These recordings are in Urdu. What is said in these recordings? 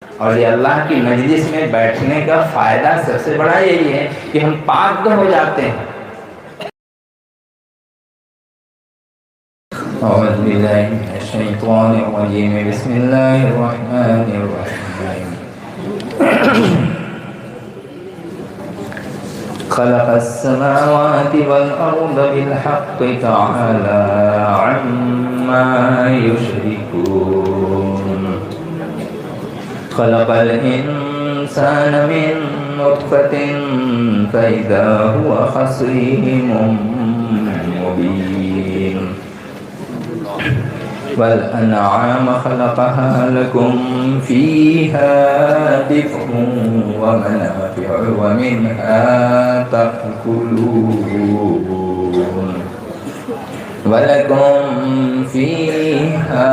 اور یہ اللہ کی مجلس میں بیٹھنے کا فائدہ سب سے بڑا یہی ہے کہ ہم پاک ہو جاتے ہیں. اعوذ باللہ من الشیطان الرجیم بسم اللہ الرحمن الرحیم. خلق السماوات والأرض بالحق تعالى عما يشركون. خلق الإنسان من نطفة فإذا هو خصيم مبين. والأنعام خلقها لكم فيها دفء ومنافع ومنها تأكلون ولكم فيها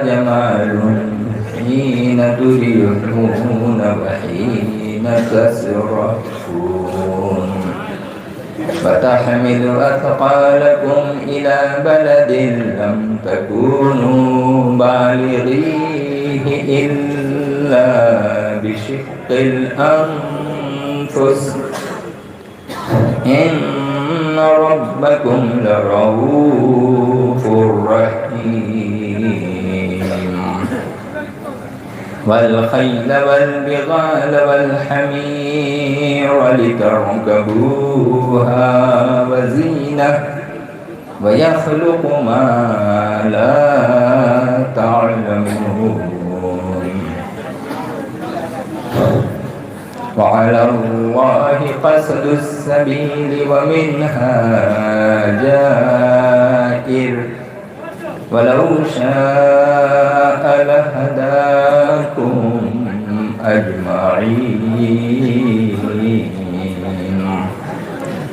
جمال حين تريحون وحين تسرحون. فتحمل أثقالكم إلى بلد لم تكونوا بالغيه إلا بشق الأنفس إن ربكم لرؤوف رحيم. والخيل والبغال والحمير لتركبوها وزينة ويخلق ما لا تعلمون. وعلى الله قصد السبيل ومنها جائر ولو شاء لهداكم أجمعين.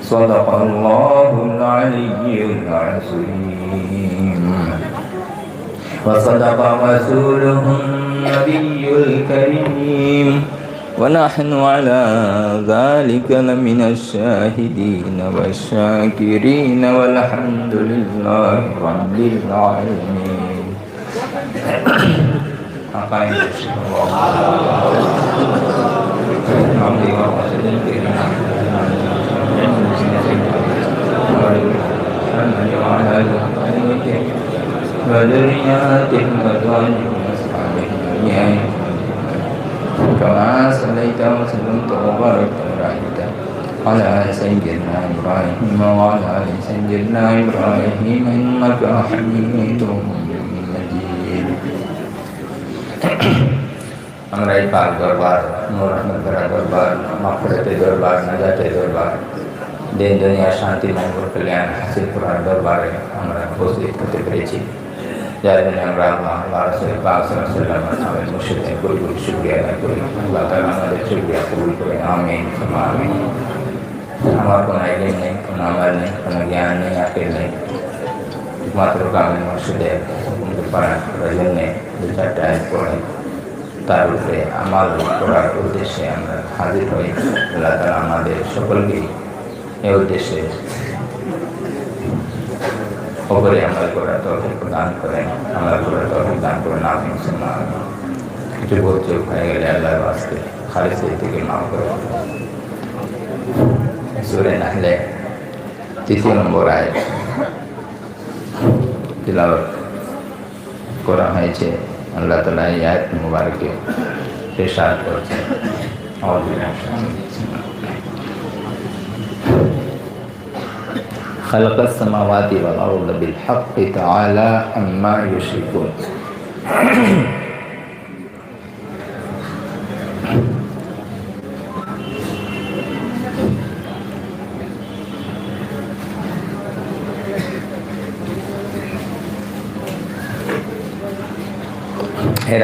صدق الله العلي العظيم وصدق رسوله النبي الكريم ونحن على ذلك لمن الشاهدين والشاكرين والحمد لله رب العالمين. كما صليت وسلمت وباركت ورحمت على سيدنا إبراهيم وعلى آل سيدنا إبراهيم إنك حميد مجيد. ہمارا پاک دربار، نور رحمت بھرا دربار، مغفرت دربار، نجات دربار، دین دنیا شانتی منگل کلیان حاصل قرآن دربار ہے. ہمارا بہت فتح کریچی جانے ہمارا اللہ رسول پاک صلی اللہ علیہ وسلم ہمیں مرشد ہیں. کوئی کوئی شکریہ ادا کریں. اللہ تعالیٰ ہمارے شکریہ قبول کریں. آمین آمین. ہمارا کو علم نہیں، کوئی عمل نہیں، کوئی گیان نہیں، عقل نہیں. ماتر کامل مرشد ہے. ان کے پڑھا رجل نے دوسرا ٹائم پڑھے تعلق عمل করার উদ্দেশ্যে আমরা হাজির হই. আল্লাহ তাআলা আমাদের সকলকে এই উদ্দেশ্যে ওপরে আমল করার তৌফিক দান করেন. আমল করার তৌফিক দান করেন. আমিন সুম্মা আমিন. কিছু বলতে হয়ে গেলে আল্লাহর ওয়াস্তে খালিস থেকে মাফ করুন. সূরা নাহলে ৩ নম্বর আয়াত তিলাওয়াত করা হয়েছে. اللہ تعالیٰ یہ آیت مبارک ارشاد کرتے ہیں. خلق السماوات والارض بالحق تعالی عما یشرکون. এর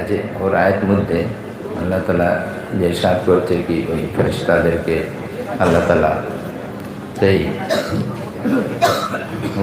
আছে ওর আয়াত মধ্যে আল্লাহ তাআলা যে ইরশাদ করছে কি ওই ফেরেশতাদেরকে আল্লাহ তাআলা সেই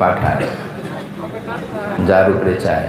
পাঠায় যার উপরে চায়,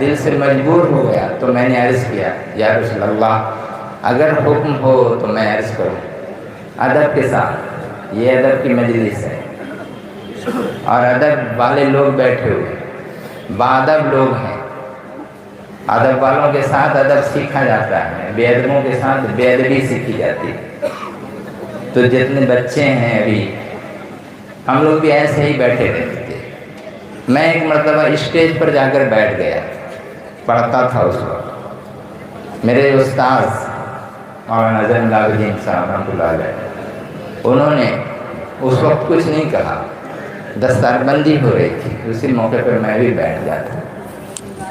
دل سے مجبور ہو گیا، تو میں نے عرض کیا یا رسول اللہ اگر حکم ہو تو میں عرض کروں ادب کے ساتھ، یہ ادب کی مجلس ہے اور ادب والے لوگ بیٹھے ہوئے باادب لوگ ہیں، ادب والوں کے ساتھ ادب سیکھا جاتا ہے، بے ادبوں کے ساتھ بے ادبی سیکھی جاتی ہے۔ تو جتنے بچے ہیں ابھی ہم لوگ بھی ایسے ہی بیٹھے رہتے تھے۔ میں ایک مرتبہ اسٹیج پر جا کر بیٹھ گیا، پڑھتا تھا اس وقت، میرے استاذ مولانا زین العابدین صاحب رحمۃ اللہ علیہ، انہوں نے اس وقت کچھ نہیں کہا، دستار بندی ہو رہی تھی، اسی موقع پر میں بھی بیٹھ جاتا،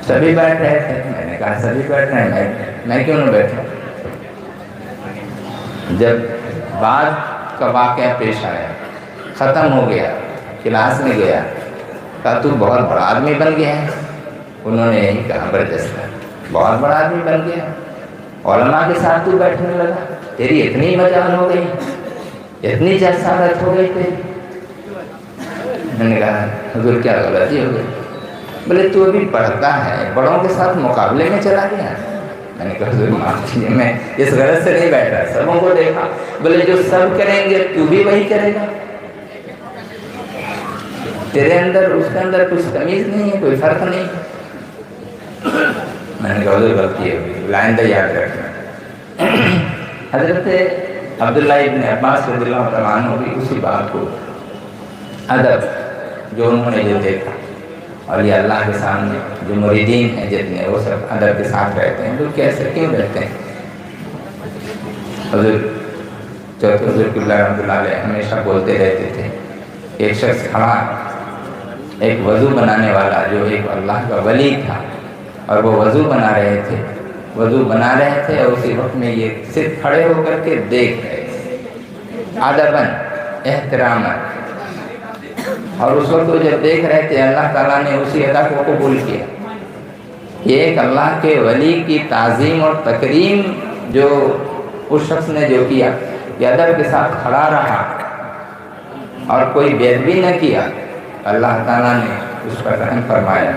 سبھی بیٹھ رہے تھے، میں نے کہا سبھی بیٹھ رہے ہیں، میں کیوں نہ بیٹھوں۔ جب بعد کا واقعہ پیش آیا، ختم ہو گیا، کلاس میں گیا، کہا تو بہت بڑا آدمی بن گیا ہے، انہوں نے یہی کہا برجستہ، بہت بڑا آدمی بن گیا، علماء کے ساتھ تو بیٹھنے لگا، تیری اتنی مجال ہو گئی، اتنی جسارت ہو گئی تیری۔ میں نے کہا حضور کیا غلطی ہو گئی؟ بولے تو ابھی پڑھتا ہے، بڑوں کے ساتھ مقابلے میں چلا گیا۔ میں نے کہا حضور معاف کیجیے، میں اس غرض سے نہیں بیٹھا، سبوں کو دیکھا۔ بولے جو سب کریں گے تو بھی وہی کرے گا، تیرے اندر اس کے اندر کچھ تمیز نہیں ہے، کوئی فرق نہیں۔ میں نے کہا حضور غلطی ہو گئی، لائندہ یاد رکھنا۔ حضرت عبداللہ ابن عباس رضی اللہ تعالیٰ عنہ بھی اسی بات کو، ادب جو انہوں نے جو دیکھا، اور یہ اللہ کے سامنے جو مریدین ہیں جتنے وہ سب ادب کے ساتھ رہتے ہیں، لوگ کیسے کیوں رہتے ہیں؟ حضور چوتھے حضور قبلہ رحمۃ اللہ علیہ ہمیشہ بولتے رہتے تھے، ایک شخص کھڑا، ایک وضو بنانے والا جو ایک اللہ کا ولی تھا، اور وہ وضو بنا رہے تھے اور اسی وقت میں یہ صرف کھڑے ہو کر کے دیکھ رہے تھے ادباً احتراماً، اور اس وقت وہ جب دیکھ رہے تھے اللہ تعالیٰ نے اسی ادا کو قبول کیا۔ یہ ایک اللہ کے ولی کی تعظیم اور تکریم جو اس شخص نے جو کیا، یہ ادب کے ساتھ کھڑا رہا اور کوئی بے ادبی نہ کیا، اللہ تعالیٰ نے اس پر رحم فرمایا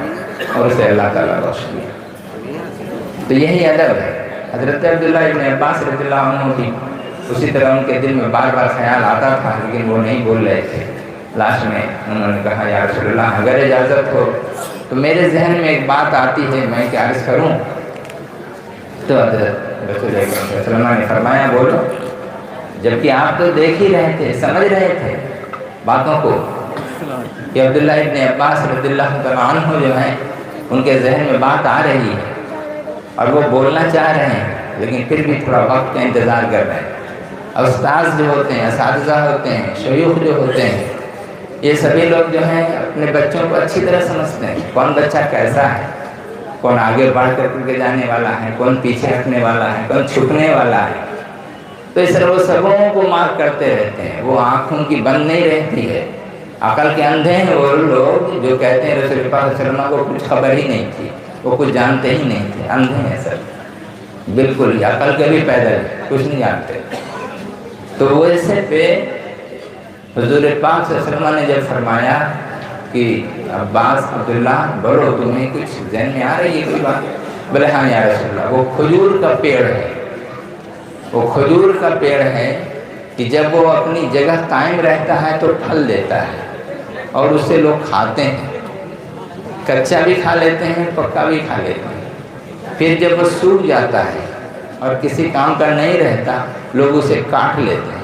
اور اسے اللہ تعالیٰ بخش دیا۔ تو یہی ادب ہے۔ حضرت عبداللہ ابن عباس رضی اللہ عنہ بھی اسی طرح ان کے دل میں بار بار خیال آتا تھا، لیکن وہ نہیں بول رہے تھے۔ لاسٹ میں انہوں نے کہا یا رسول اللہ اگر اجازت ہو تو میرے ذہن میں ایک بات آتی ہے، میں کیا عرض کروں؟ تو حضرت رسول اللہ صلی اللہ علیہ وسلم نے فرمایا بولو، جبکہ آپ تو دیکھ ہی رہے تھے، سمجھ رہے تھے باتوں کو کہ عبداللہ ابن عباس رضی اللہ تعالیٰ عنہ جو ہیں ان کے ذہن میں بات آ رہی ہے اور وہ بولنا چاہ رہے ہیں، لیکن پھر بھی تھوڑا وقت کا انتظار کر رہے ہیں۔ استاذ جو ہوتے ہیں، اساتذہ ہوتے ہیں، شیوخ جو ہوتے ہیں، یہ سبھی لوگ جو ہیں اپنے بچوں کو اچھی طرح سمجھتے ہیں، کون بچہ کیسا ہے، کون آگے بڑھ کر کے جانے والا ہے، کون پیچھے ہٹنے والا ہے، کون چھپنے والا ہے۔ تو اس طرح وہ سبوں کو مارک کرتے رہتے ہیں، وہ آنکھوں کی بند نہیں رہتی ہے۔ عقل کے اندھے ہیں وہ لوگ جو کہتے ہیں رسول اللہ صلی اللہ علیہ وسلم کو کچھ خبر ہی نہیں تھی، وہ کچھ جانتے ہی نہیں تھے، اندھے ہیں سب، بالکل ہی عقل کے بھی پیدل کچھ نہیں جانتے۔ تو وہ ایسے پہ حضور پاک صلی اللہ علیہ وسلم نے جب فرمایا کہ عباس عبداللہ بڑھو، تمہیں کچھ ذہن میں آ رہی ہے کوئی بات؟ بولے ہاں یا رسول اللہ، وہ کھجور کا پیڑ ہے، وہ کھجور کا پیڑ ہے کہ جب وہ اپنی جگہ قائم رہتا ہے تو پھل دیتا ہے اور اس سے لوگ کھاتے ہیں، کچا بھی کھا لیتے ہیں، پکا بھی کھا لیتے ہیں۔ پھر جب وہ سوکھ جاتا ہے اور کسی کام کا نہیں رہتا، لوگ اسے کاٹ لیتے ہیں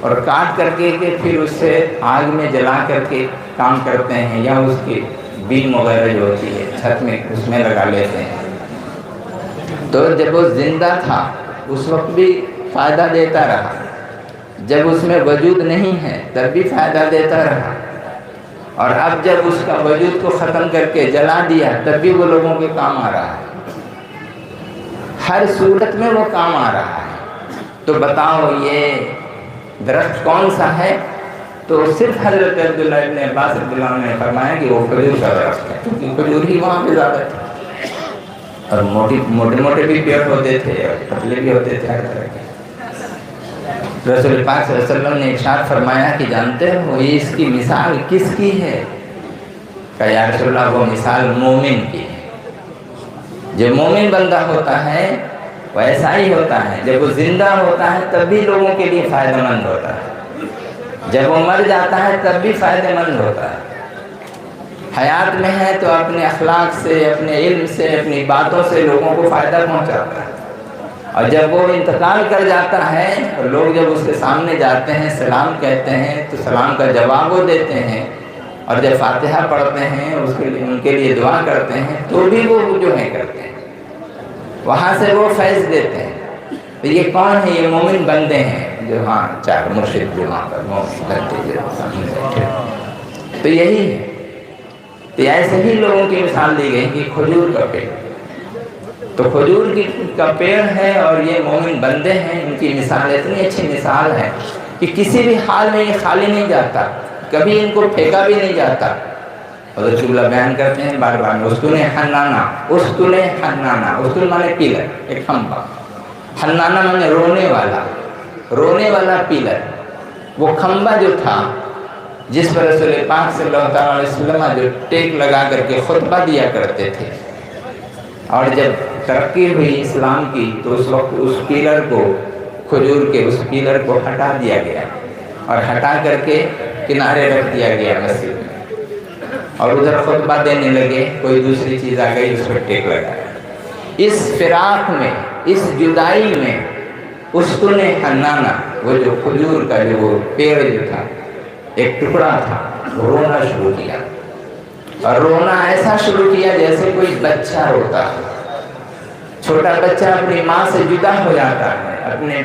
اور کاٹ کر کے پھر اس سے آگ میں جلا کر کے کام کرتے ہیں، یا اس کی بین وغیرہ جو ہوتی ہے چھت میں اس میں لگا لیتے ہیں۔ تو جب وہ زندہ تھا اس وقت بھی فائدہ دیتا رہا، جب اس میں وجود نہیں ہے تب بھی فائدہ دیتا رہا، اور اب جب اس کا وجود کو ختم کر کے جلا دیا تب بھی وہ لوگوں کے کام آ رہا ہے، ہر صورت میں وہ کام آ رہا ہے۔ تو بتاؤ یہ درخت کون سا ہے؟ تو صرف حضرت عبداللہ ابن عباس رضی اللہ عنہ نے فرمایا کہ وہ کھجور کا درخت ہے، کیونکہ کھجور ہی وہاں پہ زیادہ تھا، اور موٹے موٹے بھی پیڑ ہوتے تھے اور پتلے بھی ہوتے تھے ہر طرح کے۔ رسول پاک صلی اللہ علیہ وسلم نے ارشاد فرمایا کہ جانتے ہو یہ اس کی مثال کس کی ہے؟ کہ یا رسول اللہ وہ مثال مومن کی ہے۔ جو مومن بندہ ہوتا ہے وہ ایسا ہی ہوتا ہے، جب وہ زندہ ہوتا ہے تب بھی لوگوں کے لیے فائدہ مند ہوتا ہے، جب وہ مر جاتا ہے تب بھی فائدہ مند ہوتا ہے۔ حیات میں ہے تو اپنے اخلاق سے، اپنے علم سے، اپنی باتوں سے لوگوں کو فائدہ پہنچاتا ہے، اور جب وہ انتقال کر جاتا ہے اور لوگ جب اس کے سامنے جاتے ہیں سلام کہتے ہیں تو سلام کا جواب وہ دیتے ہیں، اور جب فاتحہ پڑھتے ہیں ان کے لیے دعا کرتے ہیں تو بھی وہ جو ہے کرتے ہیں، وہاں سے وہ فیض دیتے ہیں۔ تو یہ کون ہے؟ یہ مومن بندے ہیں جو ہاں چار مرشد جو وہاں پر مومن بندے جو سامنے بیٹھے، تو یہی ہے۔ تو ایسے ہی لوگوں کی مثال دی گئی کہ کھجور کا پیڑ، تو کھجور کا پیڑ ہے اور یہ مومن بندے ہیں، ان کی مثال اتنی اچھی مثال ہے کہ کسی بھی حال میں یہ خالی نہیں جاتا، کبھی ان کو پھینکا بھی نہیں جاتا۔ حضرت اللہ بیان کرتے ہیں بار بار، استون حنانہ، استون حنانہ، استون مانے پیلر، ایک کھمبا، حنانہ مانے رونے والا پیلر۔ وہ کھمبا جو تھا جس پر رسول پاک صلی اللہ علیہ وسلم جو ٹیک لگا کر کے خطبہ دیا کرتے تھے، اور جب ترقی ہوئی اسلام کی تو اس وقت اس پیلر کو، کھجور کے اس پیلر کو ہٹا دیا گیا، اور ہٹا کر کے کنارے رکھ دیا گیا مسجد میں، اور ادھر خطبہ دینے لگے، کوئی دوسری چیز آ گئی اس پر ٹیک لگایا۔ اس فراق میں، اس جدائی میں استون حنانہ، وہ جو کھجور کا جو وہ پیڑ جو تھا، ایک ٹکڑا تھا، وہ رونا شروع کیا، اور رونا ایسا شروع کیا جیسے کوئی بچہ روتا ہے۔ چھوٹا بچہ اپنی ماں سے جدا ہو جاتا ہے، اپنے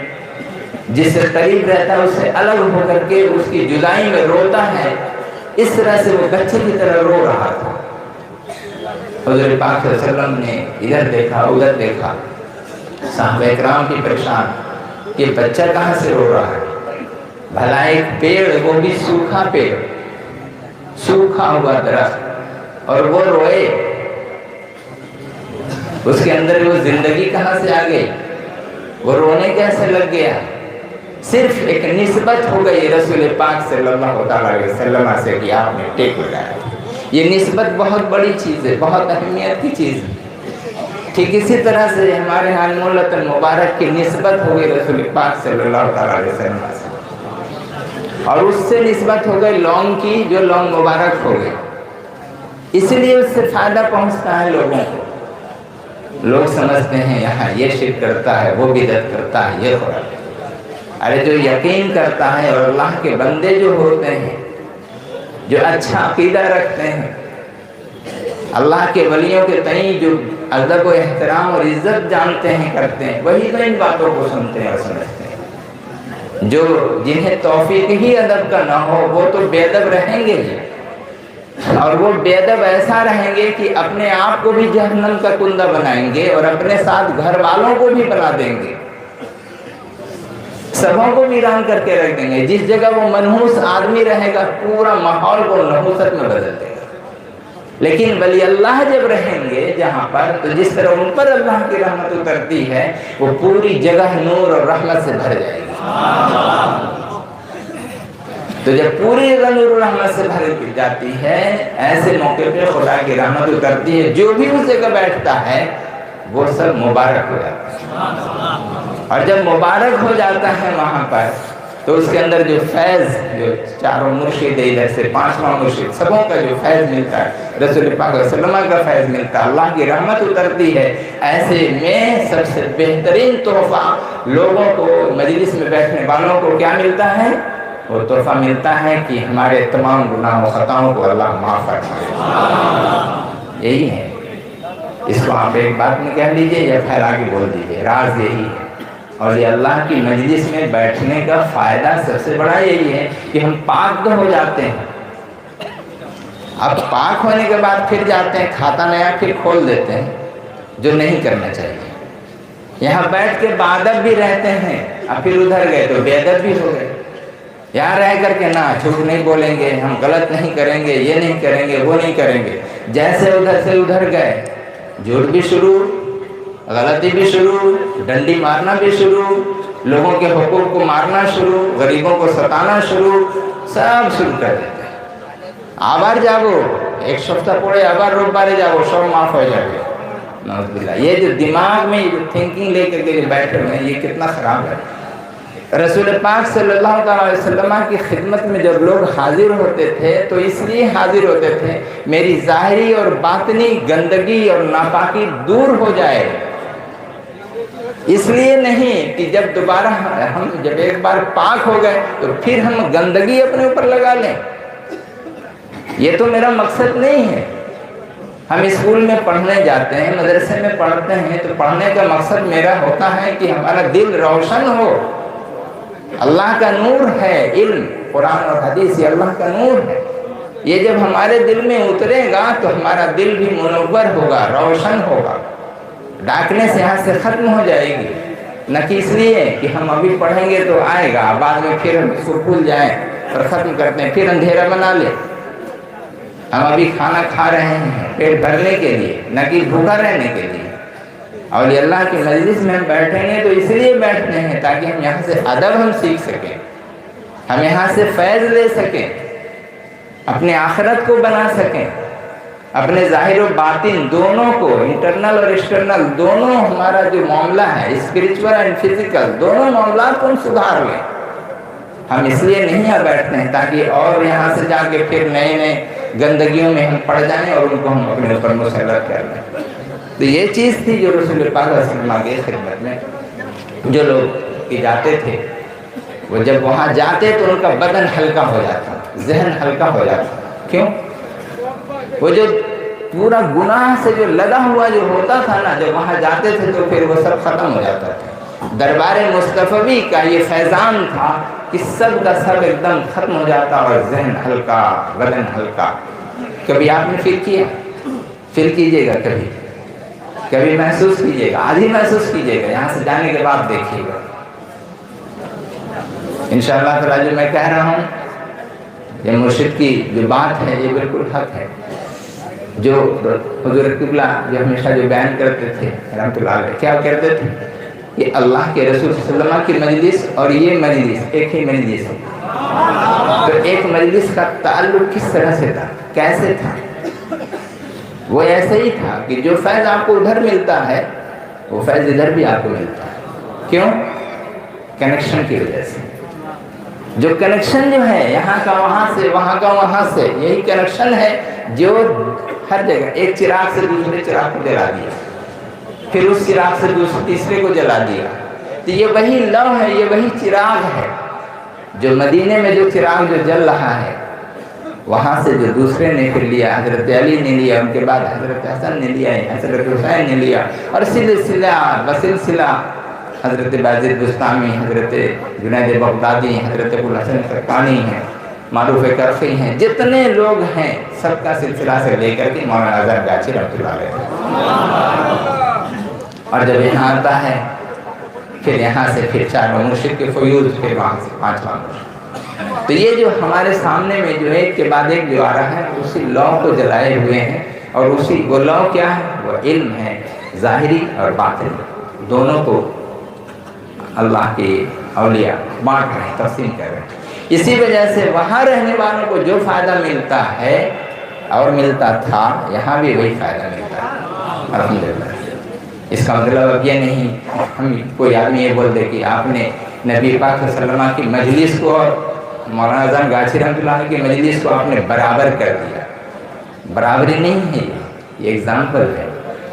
جس سے قریب رہتا ہے اس سے الگ ہو کر کے اس کی جدائی میں روتا ہے، اس طرح سے وہ بچے کی طرح رو رہا تھا۔ حضور پاک صلی اللہ علیہ وسلم نے ادھر دیکھا ادھر دیکھا، صحابہ کرام کی پریشان کہ بچہ کہاں سے رو رہا ہے، بھلا ایک پیڑ، وہ بھی سوکھا پیڑ، سوکھا ہوا درخت، اور وہ روئے، اس کے اندر وہ زندگی کہاں سے آ گئی، وہ رونے کیسے لگ گیا؟ صرف ایک نسبت ہو گئی رسول پاک صلی اللہ علیہ وسلم سے کہ آپ نے ٹیک لگایا۔ یہ نسبت بہت بڑی چیز ہے، بہت اہمیت کی چیز ہے۔ ٹھیک اسی طرح سے ہمارے ہاں مولت المبارک کی نسبت ہو گئی رسول پاک صلی اللہ علیہ وسلم سے، اور اس سے نسبت ہو گئی لونگ کی، جو لونگ مبارک ہو گئی، اس لیے اس سے فائدہ پہنچتا ہے لوگوں کو۔ لوگ سمجھتے ہیں یہاں یہ شرک کرتا ہے، وہ بدعت کرتا ہے، یہ خراب ہے۔ ارے جو یقین کرتا ہے اور اللہ کے بندے جو ہوتے ہیں، جو اچھا عقیدہ رکھتے ہیں، اللہ کے ولیوں کے تئیں جو ادب و احترام اور عزت جانتے ہیں کرتے ہیں، وہی تو ان باتوں کو سنتے ہیں اور سمجھتے ہیں۔ جو جنہیں توفیق ہی ادب کا نہ ہو وہ تو بے ادب رہیں گے ہی، اور وہ بے ادب ایسا رہیں گے کہ اپنے آپ کو بھی جہنم کا کندہ بنائیں گے اور اپنے ساتھ گھر والوں کو بھی بنا دیں گے، سبوں کو ویران کر کے رکھ دیں گے۔ جس جگہ وہ منحوس آدمی رہے گا پورا ماحول کو نحوست میں بدل دے گا۔ لیکن ولی اللہ جب رہیں گے جہاں پر، تو جس طرح ان پر اللہ کی رحمت اترتی ہے وہ پوری جگہ نور اور رحمت سے بھر جائے گی۔ تو جب پوری جگہ نور اور رحمت سے بھر جاتی ہے، ایسے موقع پہ خدا کی رحمت اترتی ہے، جو بھی اس جگہ بیٹھتا ہے وہ سب مبارک ہو جاتا ہے۔ اور جب مبارک ہو جاتا ہے وہاں پر، تو اس کے اندر جو فیض، جو چاروں مرشد ادھر سے پانچواں مرشد، سبوں کا جو فیض ملتا ہے، رسول پاک صلی اللہ علیہ وسلم کا فیض ملتا ہے، اللہ کی رحمت اترتی ہے۔ ایسے میں سب سے بہترین تحفہ لوگوں کو، مجلس میں بیٹھنے والوں کو کیا ملتا ہے؟ وہ تحفہ ملتا ہے کہ ہمارے تمام گناہ و خطاؤں کو اللہ معاف فرمائے۔ یہی ہے، اس کو آپ ایک بات میں کہہ لیجئے یا پھیلا کے بول دیجئے، راز یہی ہے۔ اور یہ اللہ کی مجلس میں بیٹھنے کا فائدہ سب سے بڑا یہی ہے کہ ہم پاک ہو جاتے ہیں۔ اب پاک ہونے کے بعد پھر جاتے ہیں کھاتا نیا پھر کھول دیتے ہیں، جو نہیں کرنا چاہیے۔ یہاں بیٹھ کے بادب بھی رہتے ہیں، اب پھر ادھر گئے تو بے ادب بھی ہو گئے۔ یہاں رہ کر کے نہ جھوٹ نہیں بولیں گے، ہم غلط نہیں کریں گے، یہ نہیں کریں گے، وہ نہیں کریں گے، جیسے ادھر سے ادھر گئے، جھوٹ بھی شروع، غلطی بھی شروع، ڈنڈی مارنا بھی شروع، لوگوں کے حقوق کو مارنا شروع، غریبوں کو ستانا شروع، سب شروع کر دیتے ہیں۔ آبار جاگو، ایک ہفتہ پڑے আবার রোববারে যাবো, সব মাফ হয়ে যাবে। নাউজুবিল্লাহ, یہ جو دماغ میں یہ جو تھنکنگ لے کر کے بیٹھے ہوئے ہیں, یہ کتنا خراب ہے۔ رسول پاک صلی اللہ علیہ وسلم کی خدمت میں جب لوگ حاضر ہوتے تھے تو اس لیے حاضر ہوتے تھے میری ظاہری اور باطنی گندگی اور ناپاکی دور ہو جائے، اس لیے نہیں کہ جب دوبارہ ہم جب ایک بار پاک ہو گئے تو پھر ہم گندگی اپنے اوپر لگا لیں۔ یہ تو میرا مقصد نہیں ہے۔ ہم اسکول میں پڑھنے جاتے ہیں، مدرسے میں پڑھتے ہیں تو پڑھنے کا مقصد میرا ہوتا ہے کہ ہمارا دل روشن ہو۔ اللہ کا نور ہے علم، قرآن اور حدیث، یہ اللہ کا نور ہے۔ یہ جب ہمارے دل میں اترے گا تو ہمارا دل بھی منور ہوگا، روشن ہوگا، ڈارکنیس یہاں سے ختم ہو جائے گی۔ نہ کہ اس لیے کہ ہم ابھی پڑھیں گے تو آئے گا، بعد میں پھر ہم اس کو بھول جائیں اور ختم کرتے ہیں، پھر اندھیرا بنا لیں۔ ہم ابھی کھانا کھا رہے ہیں پیٹ بھرنے کے لیے، نہ کہ بھوکا رہنے کے لیے۔ اولیاء اللہ کی مجلس میں ہم بیٹھیں گے تو اس لیے بیٹھتے ہیں تاکہ ہم یہاں سے ادب ہم سیکھ سکیں، ہم یہاں سے فیض لے سکیں، اپنے آخرت کو بنا سکیں، اپنے ظاہر و باطن دونوں کو، انٹرنل اور ایکسٹرنل دونوں، ہمارا جو معاملہ ہے اسپرچول اینڈ فزیکل، دونوں معاملات کو ہم سدھار لیں۔ ہم اس لیے نہیں یہاں بیٹھتے ہیں تاکہ اور یہاں سے جا کے پھر نئے نئے گندگیوں میں ہم پڑ جائیں اور ان کو ہم اپنے اوپر مسلط کر لیں۔ تو یہ چیز تھی جو رسول پاک صلی اللہ علیہ وسلم کی خدمت میں جو لوگ جاتے تھے، وہ جب وہاں جاتے تو ان کا بدن ہلکا ہو جاتا، ذہن ہلکا ہو جاتا۔ کیوں؟ وہ جو پورا گناہ سے جو لدا ہوا جو ہوتا تھا نا، جب وہاں جاتے تھے تو پھر وہ سب ختم ہو جاتا تھا۔ دربار مصطفی کا یہ فیضان تھا کہ سب کا سب ایک دم ختم ہو جاتا اور ذہن ہلکا، بدن ہلکا۔ کبھی آپ نے فیل کیا؟ فیل کیجئے گا، کبھی محسوس کیجئے گا، آج ہی محسوس کیجئے گا، یہاں سے جانے کے بعد دیکھیے گا انشاءاللہ تعالی۔ جو میں کہہ رہا ہوں یہ مرشد کی جو بات ہے یہ بالکل حق ہے۔ جو حضور قبلہ جو ہمیشہ جو بیان کرتے تھے رحمۃ اللہ علیہ، کیا کہتے تھے کہ اللہ کے رسول صلی اللہ علیہ وسلم کی مجلس اور یہ مجلس ایک ہی مجلس ہے۔ تو ایک مجلس کا تعلق کس طرح سے تھا، کیسے تھا؟ وہ ایسے ہی تھا کہ جو فیض آپ کو ادھر ملتا ہے وہ فیض ادھر بھی آپ کو ملتا ہے۔ کیوں؟ کنیکشن کی وجہ سے۔ جو کنیکشن جو ہے یہاں کا وہاں سے، وہاں کا وہاں سے، یہی کنیکشن ہے جو ہر جگہ ایک چراغ سے دوسرے چراغ کو جلا دیا، پھر اس چراغ سے دوسرے تیسرے کو جلا دیا۔ تو یہ وہی لو ہے، یہ وہی چراغ ہے جو مدینے میں جو چراغ جو جل رہا ہے، وہاں سے جو دوسرے نے پھر لیا، حضرت علی نے لیا، ان کے بعد حضرت حسن نے لیا، حضرت حسین نے لیا، اور سلسلہ بسلسلہ حضرت باجد بستامی، حضرت جنید بغدادی، حضرت ابوالحسن فرقانی ہیں، معروف کرخی ہیں، جتنے لوگ ہیں سب کا سلسلہ سے لے کر کے مولانا اظہر گاچھی رحمۃ اللہ علیہ۔ اور جب یہاں آتا ہے پھر یہاں سے پھر 4 مرشد کے فیوز، پھر وہاں سے 5واں مرشد۔ تو یہ جو ہمارے سامنے میں جو ایک کے بعد ایک جو آ رہا ہے اسی لو کو جلائے ہوئے ہیں، اور اسی وہ لو کیا ہے؟ وہ علم ہے، ظاہری اور باطن دونوں کو اللہ کے اولیاء بانٹ رہے ہیں، تقسیم کر رہے ہیں۔ اسی وجہ سے وہاں رہنے والوں کو جو فائدہ ملتا ہے اور ملتا تھا، یہاں بھی وہی فائدہ ملتا ہے الحمدللہ۔ اس کا مطلب اب یہ نہیں ہم کوئی آدمی یہ بول دے کہ آپ نے نبی پاک صلی اللہ علیہ وسلم کی مجلس کو اور مولانا اظہر گاچھی رحمۃ اللہ علیہ کی مجلس کو آپ نے برابر کر دیا۔ برابری نہیں ہے، یہ ایگزامپل ہے،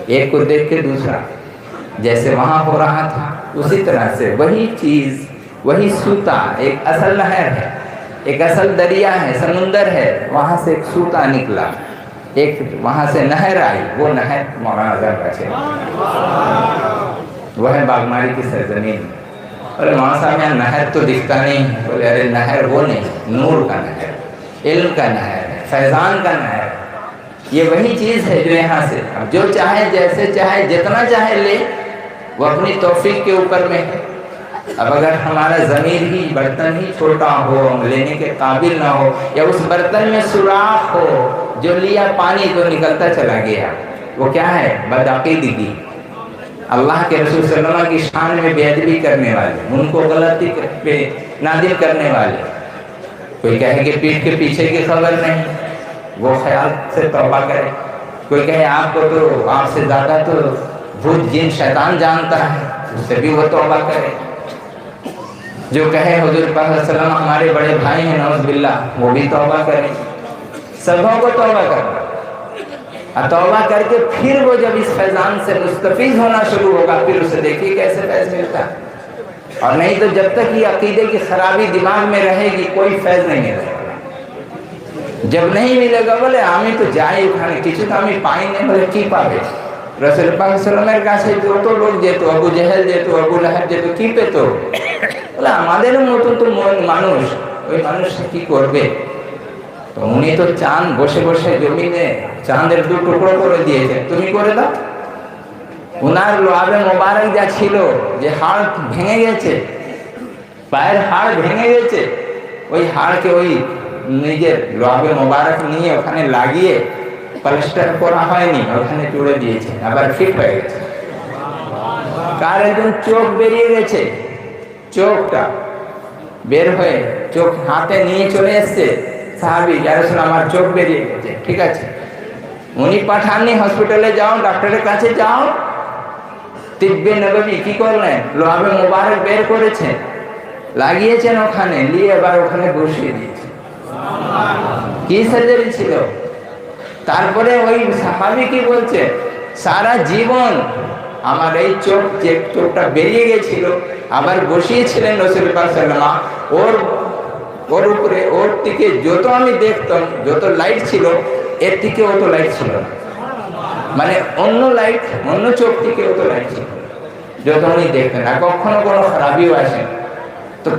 ایک کو دیکھ کے دوسرا جیسے وہاں ہو رہا تھا اسی طرح سے وہی چیز، وہی سوتا، ایک اصل نہر ہے، ایک اصل دریا ہے، سمندر ہے، وہاں سے ایک سوتا نکلا، ایک وہاں سے نہر آئی، وہ نہر مولانا اظہر گاچھی، وہ ہے باغماری کی سرزمین۔ بولے مولانا صاحب یہاں نہر تو دکھتا نہیں ہے۔ بولے ارے نہر وہ نہیں، نور کا نہر، علم کا نہر ہے، فیضان کا نہر ہے، یہ وہی چیز ہے جو یہاں سے اب جو چاہے جیسے چاہے جتنا چاہے لے، وہ اپنی توفیق کے اوپر میں ہے۔ اب اگر ہمارا ضمیر ہی، برتن ہی چھوٹا ہو، لینے کے قابل نہ ہو، یا اس برتن میں سوراخ ہو، جو لیا پانی تو نکلتا چلا گیا، وہ کیا ہے؟ بدعقیدگی، اللہ کے رسول صلی اللہ علیہ وسلم کی شان میں بے ادبی کرنے والے، ان کو غلطی پہ نادم کرنے والے۔ کوئی کہے کہ پیٹھ کے پیچھے کی خبر نہیں، وہ خیال سے توبہ کرے. کوئی کہے آپ کو تو آپ سے زیادہ تو بھوت جن شیطان جانتا ہے، اس سے بھی وہ توبہ کرے. جو کہے حضور پاک صلی اللہ علیہ وسلم ہمارے بڑے بھائی ہیں نعوذ باللہ، وہ بھی توبہ کرے. سبوں کو توبہ کرنا، اور توبہ کر کے پھر وہ جب اس فیضان سے مستفیض ہونا شروع ہوگا، پھر اسے دیکھیے کیسے فیض ملتا ہے. اور نہیں تو جب تک یہ عقیدے کی خرابی دماغ میں رہے گی کوئی فیض نہیں ملے گا. جب نہیں ملے گا بولے آمی تو جائے کھانے کچھ تو ہمیں پائیں نہیں بولے کی پاوے. رسول پاک صلی اللہ علیہ وسلم جو تو لوگ যেত আবু জেহেল যেত আবু লাহাব যেত কি পেত বলে আমাদের মতো তো মানুষ, ওই মানুষটা কি করবে. তো উনি তো চাঁদ বসে বসে জমিনে চাঁদের দু টুকরো করে দিয়েছে, তুমি করে দাও. ওনার লোহাবে মোবারক যা ছিল, যে হাড় ভেঙে গেছে, পায়ের হাড় ভেঙে গেছে, ওই হাড়কে ওই নিজের লোহাবে মোবারক নিয়ে ওখানে লাগিয়ে প্লাস্টার করা হয়নি, ওখানে জুড়ে দিয়েছে, আবার ঠিক হয়ে গেছে. কার একজন চোখ বেরিয়ে গেছে, চোখটা বের হয়ে চোখ হাতে নিয়ে চলে এসছে সাহাবী, ইয়া রাসূলুল্লাহ আমার চোখ বেরিয়ে গেছে. ঠিক আছে, উনি পাঠাননি হসপিটালে, যাও ডাক্তারের কাছে যাও. তিব্বে নববী কি করলেন, লোহাবে মোবারক বের করেছেন, লাগিয়েছেন ওখানে, নিয়ে এবার ওখানে বসিয়ে দিয়েছে. কি সার্জারি ছিল. তারপরে ওই সাহাবী কি বলছে, সারা জীবন আমার এই চোখ, যে চোখটা বেরিয়ে গেছিল আবার বসিয়েছিলেন রাসূল পাক সাল্লাল্লাহু আলাইহি ওয়াসাল্লাম, ওর উপরে ওর দিকে যত আমি দেখতাম, যত লাইট ছিল এর থেকে অত লাইট ছিল না, মানে অন্য লাইট, অন্য চোখ থেকে অত লাইট ছিল যত উনি দেখতেন, আর কখনো কোনো খারাপিও আসে. তো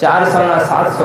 400-700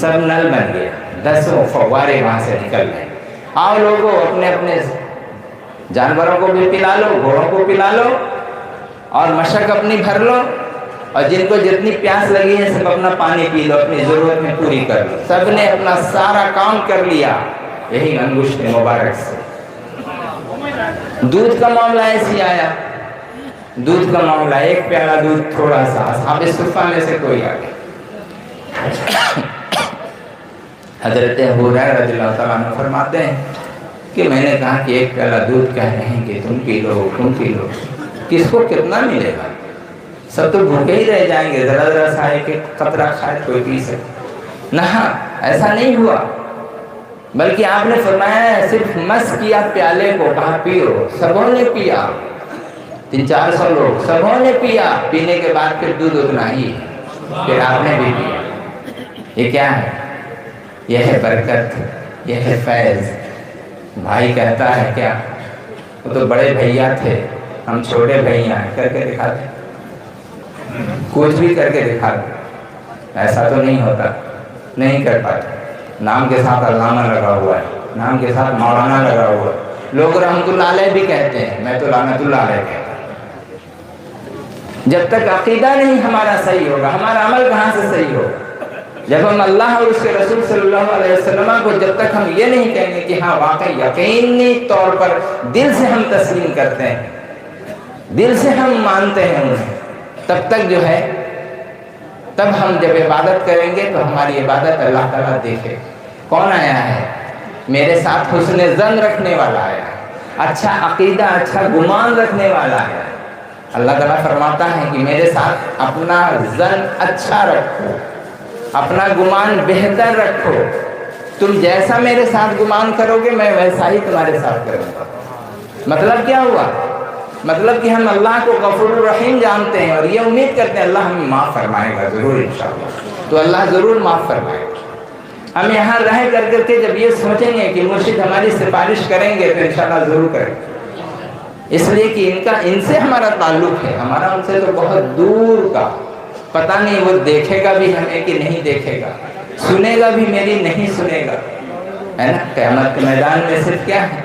سب نل بن گیا، 10 فوارے وہاں سے نکل گئے. آؤ لوگوں اپنے اپنے جانوروں کو بھی پلا لو، گھوڑوں کو پلا لو اور مشق اپنی بھر لو، اور جن کو جتنی پیاس لگی ہے سب اپنا پانی پی لو، اپنی ضرورت میں پوری کر لو. سب نے اپنا سارا کام کر لیا یہی انگشت مبارک سے. دودھ کا معاملہ ایسی آیا، دودھ کا معاملہ، ایک پیالہ دودھ تھوڑا سا، اصحاب صفہ میں سے کوئی آ گیا. حضرت ابو ہریرہ رضی اللہ تعالیٰ عنہ فرماتے ہیں کہ میں نے کہا کہ ایک پیالہ دودھ کہہ رہے ہیں کہ تم پی لو، تم پی لو، کس کو کتنا ملے گا؟ سب تو بھوکے ہی رہ جائیں گے، ذرا ذرا سا ایک قطرہ شاید کوئی پی سکے. نہ ایسا نہیں ہوا، بلکہ آپ نے فرمایا صرف مس کیا پیالے کو، کہا پیو. سبوں نے پیا، 300-400 لوگ، سبوں نے پیا. پینے کے بعد پھر دودھ اتنا ہی، پھر آپ نے بھی پیا. یہ کیا ہے؟ یہ ہے برکت، یہ ہے فیض. بھائی کہتا ہے کیا، وہ تو بڑے بھیا تھے، ہم چھوٹے بھیا ہیں، کر کے دکھاتے، کچھ بھی کر کے دکھاتے. ایسا تو نہیں ہوتا، نہیں کر پاتے. نام کے ساتھ علامہ لگا ہوا ہے، نام کے ساتھ مولانا لگا ہوا ہے. لوگ رحمت اللہ علیہ بھی کہتے ہیں، میں تو لعنت اللہ علیہ کہتا ہوں. جب تک عقیدہ نہیں ہمارا صحیح ہوگا، ہمارا عمل کہاں سے صحیح ہوگا؟ جب ہم اللہ اور اس کے رسول صلی اللہ علیہ وسلم کو جب تک ہم یہ نہیں کہیں گے کہ ہاں واقعی یقینی طور پر دل سے ہم تسلیم کرتے ہیں، دل سے ہم مانتے ہیں انہیں، تب تک جو ہے، تب ہم جب عبادت کریں گے تو ہماری عبادت اللہ تعالیٰ دیکھے. کون آیا ہے؟ میرے ساتھ حسن ظن رکھنے والا آیا ہے، اچھا عقیدہ، اچھا گمان رکھنے والا ہے. اللہ تعالیٰ فرماتا ہے کہ میرے ساتھ اپنا ظن اچھا رکھو، اپنا گمان بہتر رکھو. تم جیسا میرے ساتھ گمان کرو گے میں ویسا ہی تمہارے ساتھ کروں گا. مطلب کیا ہوا؟ مطلب کہ ہم اللہ کو غفور الرحیم جانتے ہیں اور یہ امید کرتے ہیں اللہ ہمیں معاف فرمائے گا ضرور انشاءاللہ. تو اللہ ضرور معاف فرمائے گا. ہم یہاں رہ کر کے جب یہ سوچیں گے کہ مرشد ہماری سفارش کریں گے تو انشاءاللہ ضرور کریں گے، اس لیے کہ ان سے ہمارا تعلق ہے. ہمارا ان سے تو بہت دور کا، پتہ نہیں وہ دیکھے گا بھی ہمیں کہ نہیں دیکھے گا، سنے گا بھی میری نہیں سنے گا، ہے نا. قیامت کے میدان میں صرف کیا ہے؟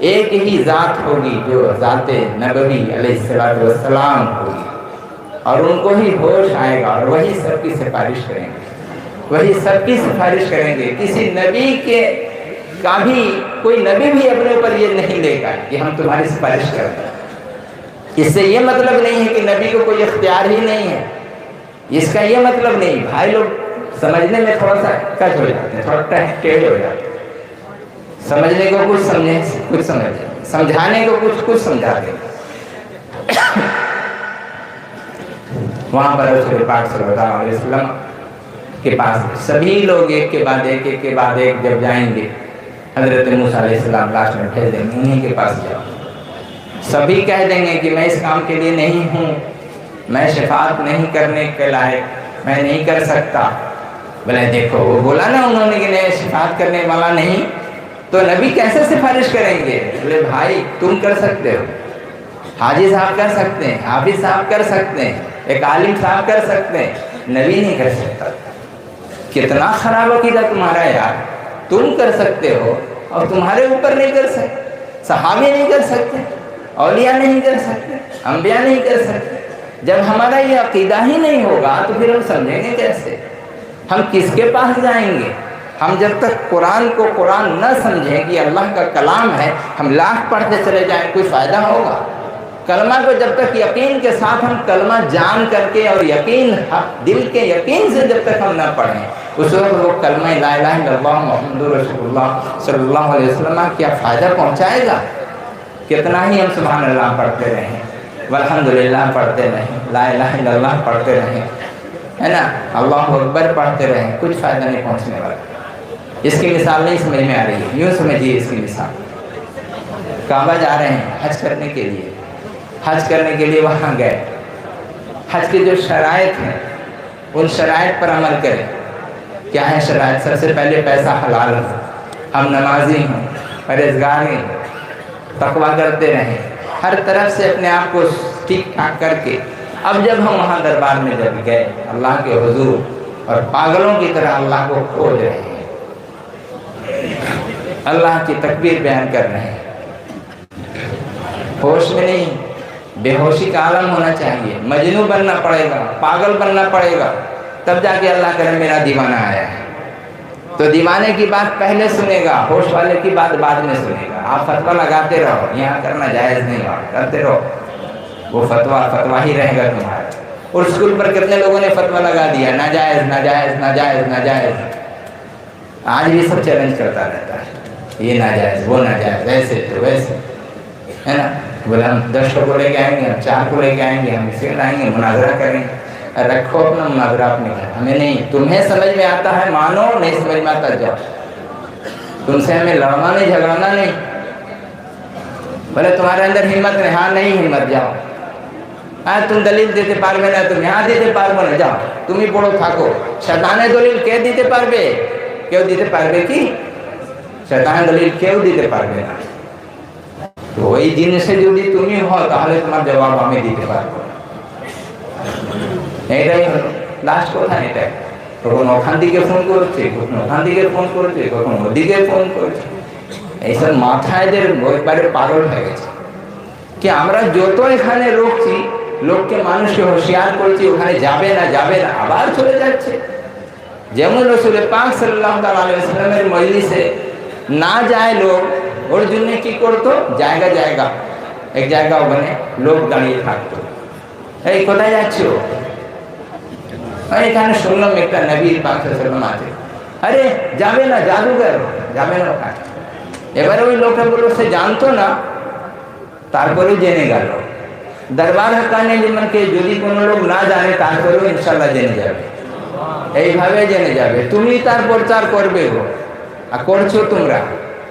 ایک ہی ذات ہوگی جو ذات نبوی علیہ السلام ہوگی، اور ان کو ہی ہوش آئے گا اور وہی سب کی سفارش کریں گے، وہی سب کی سفارش کریں گے. کسی نبی کے کا بھی، کوئی نبی بھی اپنے اوپر یہ نہیں لے گا کہ ہم تمہاری سفارش کریں گے. اس سے یہ مطلب نہیں ہے کہ نبی کو کوئی اختیار ہی نہیں ہے، اس کا یہ مطلب نہیں. بھائی لوگ سمجھنے میں تھوڑا سا کچھ ہو جاتے ہیں، تھوڑا ٹیڑھے ہو جاتے ہیں. سمجھنے کو کچھ سمجھیں، کچھ سمجھیں، سمجھانے کو کچھ سمجھا دیں. وہاں پر رسول پاک صلی اللہ علیہ وسلم کے پاس سبھی لوگ ایک کے بعد ایک جب جائیں گے، حضرت موسیٰ علیہ السلام لاش میں بھیج دیں گے، انہیں کے پاس جاؤ. سبھی کہہ دیں گے کہ میں اس کام کے لیے نہیں ہوں، میں شفاعت نہیں کرنے کے لائق، میں نہیں کر سکتا. بولے دیکھو وہ بولا نا انہوں نے کہ نہیں شفاعت کرنے والا نہیں، تو نبی کیسے سفارش کریں گے؟ بولے بھائی تم کر سکتے ہو، حاجی صاحب کر سکتے ہیں، حافظ صاحب کر سکتے ہیں، ایک عالم صاحب کر سکتے ہیں، نبی نہیں کر سکتا. کتنا خراب عقیدہ تمہارا یار. تم کر سکتے ہو اور تمہارے اوپر نہیں کر سکتے. صحابی نہیں کر سکتے، اولیاء نہیں کر سکتے، انبیاء نہیں کر سکتے. جب ہمارا یہ عقیدہ ہی نہیں ہوگا تو پھر ہم سمجھیں گے کیسے؟ ہم کس کے پاس جائیں گے؟ ہم جب تک قرآن کو قرآن نہ سمجھیں کہ اللہ کا کلام ہے، ہم لاکھ پڑھتے چلے جائیں، کوئی فائدہ ہوگا؟ کلمہ کو جب تک یقین کے ساتھ ہم کلمہ جان کر کے اور یقین، دل کے یقین سے جب تک ہم نہ پڑھیں، اس وقت وہ کلمہ لا الہ الا اللہ محمد رسول اللہ صلی اللہ علیہ وسلم کیا فائدہ پہنچائے گا؟ کتنا ہی ہم سبحان اللہ پڑھتے رہیں، والحمدللہ پڑھتے رہیں، لا الہ الا اللہ پڑھتے رہیں، ہے نا، اللہ اکبر پڑھتے رہیں، کچھ فائدہ نہیں پہنچنے والا. اس کی مثال نہیں سمجھ میں آ رہی ہے، یوں سمجھیے اس کی مثال. کعبہ جا رہے ہیں حج کرنے کے لیے، حج کرنے کے لیے وہاں گئے، حج کی جو شرائط ہیں ان شرائط پر عمل کریں. کیا ہے شرائط؟ سب سے پہلے پیسہ حلال ہو، ہم نمازی ہوں، پرہیزگار ہیں، تقویٰ کرتے رہیں، ہر طرف سے اپنے آپ کو ٹھیک ٹھاک کر کے. اب جب ہم وہاں دربار میں جب گئے اللہ کے حضور اور پاگلوں کی طرح اللہ کو کھوج رہے ہیں، اللہ کی تکبیر بیان کر رہے ہیں، ہوش میں نہیں، بے ہوشی کا عالم ہونا چاہیے، مجنون بننا پڑے گا، پاگل بننا پڑے گا، تب جا کے اللہ کرے میرا دیوانہ آیا ہے۔ تو دیوانے کی بات پہلے سنے گا، ہوش والے کی بات بعد میں سنے گا۔ آپ فتویٰ لگاتے رہو، یہاں کرنا جائز نہیں ہوا، کرتے رہو، وہ فتویٰ ہی رہے گا تمہارا۔ اور اسکول پر کتنے لوگوں نے فتویٰ لگا دیا، ناجائز ناجائز ناجائز ناجائز، آج بھی سب چیلنج کرتا رہتا ہے، یہ ناجائز وہ ناجائز، ایسے تو ویسے، ہے نا؟ بولے ہم 10 کو لے کے آئیں گے، ہم 4 کو لے کے آئیں گے، ہم اسے لائیں گے، مناظرہ کریں گے۔ رکھو اپنا مناظرہ اپنے گھر، ہمیں نہیں، تمہیں سمجھ میں آتا ہے مانو، نہیں سمجھ میں آتا جاؤ، تم سے ہمیں لڑنا نہیں، جھگڑنا نہیں۔ بولے تمہارے اندر ہمت نہیں، ہاں نہیں ہمت، جاؤ، ہاں تم دلیل دیتے پاربے نا، تم یہاں دیتے پاربے نا، جاؤ تم ہی پڑھو تھاکو، شیطانے دلیل کے دیتے پاربے، کیوں دیتے پاربے کی شیطان دلیل کیوں دیتے پاربے نا؟ تو وہی دین سے যদি তুমি হও তাহলে তোমার জবাব আমি দিতে পারবো। এটাই হলো লাস্ট কথা। এটা কখন ওখান থেকে ফোন করছে, কখন ওখান থেকে ফোন করছে, কখন ওদিকে ফোন করছে, এইসব মাথায় এদের একবারে পাগল হয়ে গেছে। কি আমরা যত এখানে রুখছি, লোককে মানুষকে হুঁশিয়ার করছি ওখানে যাবে না যাবে না, আবার চলে যাচ্ছে। যেমন রসুল পাক সাল্লাল্লাহু আলাইহি ওয়াসাল্লামের মজলিসে না যায় লোক, ওর জন্য কি করতো, জায়গা জায়গা এক জায়গা ওখানে লোক দাঁড়িয়ে থাকতো, এই কোথায় যাচ্ছো, এখানে শুনলাম একটা নবীর পাক সাল্লাল্লাহু আছে, আরে যাবে না জাদুঘর, যাবে না ওখানে। এবারে ওই লোকটা বললো সে জানতো না, তারপরেও জেনে গেল। দরবার হাকানে জীবনকে যদি কোনো লোক না জানে তারপরেও ইনশাল্লাহ জেনে যাবে, এইভাবে জেনে যাবে। তুমি তার প্রচার করবে গো, আর করছো তোমরা,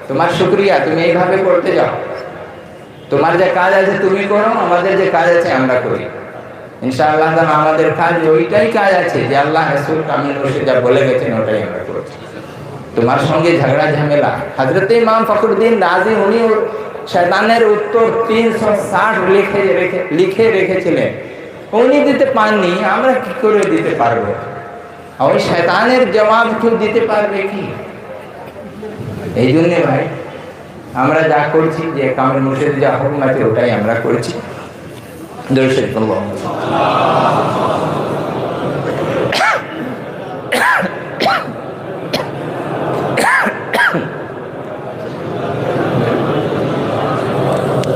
তোমার শুকরিয়া, তুমি এইভাবে করতে যাও। তোমার যে কাজ আছে তুমি করো, আমাদের যে কাজ আছে আমরা করি ইনশাআল্লাহ। আমাদের কাজ ওইটাই কাজ আছে যে আল্লাহ রাসূল কামিল রশিদ যা বলে গেছেন ওটাই আমরা করছি। তোমার সঙ্গে ঝগড়া ঝামেলা, হযরত ইমাম ফখরুদ্দিন রাজি উনি শয়তানের উত্তর 360 লিখে রেখেছিলেন, উনি দিতে পাননি, আমরা কি করে দিতে পারবো? ওই শয়তানের জবাব কেউ দিতে পারবে কি? এই জন্য ভাই আমরা যা করছি, যে কামিল মুর্শিদ যা হুকুম আছে ওটাই আমরা করছি। দরুদ শরীফ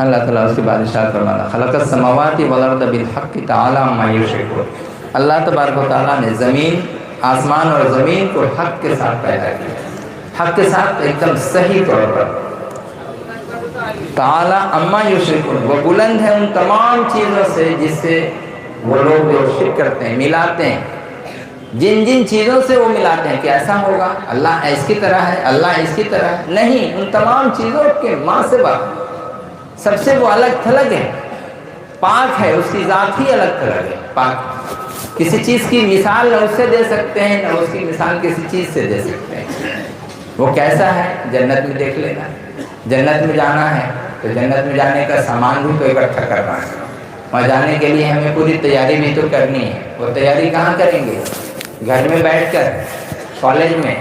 اللہ تعالیٰ اس کی بادشاہ فرمانا، خلقت السماواتی والارض بالحق تعالی عما یشرکون۔ اللہ تبارک و تعالیٰ نے زمین، آسمان اور زمین کو حق کے ساتھ پیدا کیا، حق کے ساتھ ایک دم صحیح طور پر۔ تعالی عما یشرکون، وہ بلند ہے ان تمام چیزوں سے جس سے وہ لوگ جو شرک کرتے ہیں، ملاتے ہیں، جن جن چیزوں سے وہ ملاتے ہیں کہ ایسا ہوگا، اللہ اس کی طرح ہے، اللہ اس کی طرح ہے، نہیں، ان تمام چیزوں کے ماں سے بات سب سے وہ الگ تھلگ ہے، پاک ہے، اس کی ذات ہی الگ تھلگ ہے، پاک۔ کسی چیز کی مثال نہ اس سے دے سکتے ہیں، نہ اس کی مثال کسی چیز سے دے سکتے ہیں۔ وہ کیسا ہے جنت میں دیکھ لینا، جنت میں جانا ہے تو جنت میں جانے کا سامان بھی تو اکٹھا کرنا ہے، وہاں جانے کے لیے ہمیں پوری تیاری بھی تو کرنی ہے۔ وہ تیاری کہاں کریں گے؟ گھر میں بیٹھ کر، کالج میں،